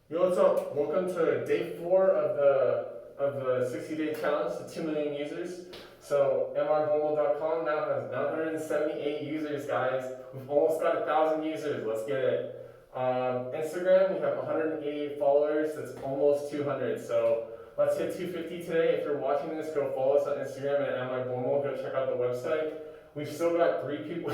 Yo, what's up? Welcome to day 4 of the 60-day challenge to 2 million users. So mrbomo.com now has 978 users, guys. We've almost got 1,000 users. Let's get it. Instagram, we have 188 followers. That's almost 200. So let's hit 250 today. If you're watching this, go follow us on Instagram at mrbomo. Go check out the website. We've still got 3 people.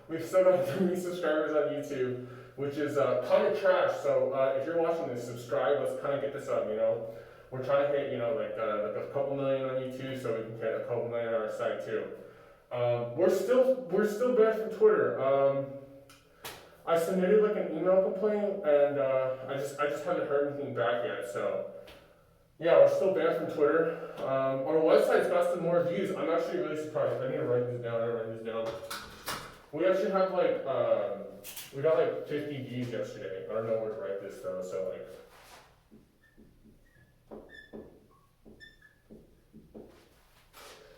We've still got 3 subscribers on YouTube, which is kind of trash. So if you're watching this, subscribe. Let's kind of get this up. We're trying to hit like a couple million on YouTube, so we can get a couple million on our site too. We're still banned from Twitter. I submitted like an email complaint, and I just haven't heard anything back yet. So yeah, we're still banned from Twitter. Our website's got some more views. I'm actually really surprised. I need to write this down. We actually have we got like 50 views yesterday. I don't know where to write this though, so like.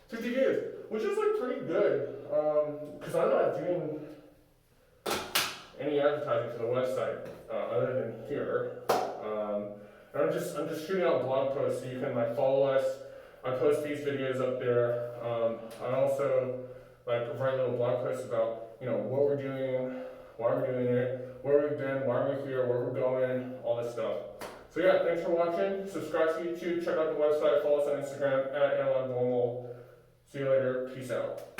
50 views, which is like pretty good, because I'm not doing any advertising for the website other than here. And I'm just shooting out blog posts so you can like follow us. I post these videos up there. I also like write little blog posts about what we're doing, why we're doing it, where we've been, why we're here, where we're going, all this stuff. So yeah, thanks for watching. Subscribe to YouTube, check out the website, follow us on Instagram at @AlanBormel. See you later. Peace out.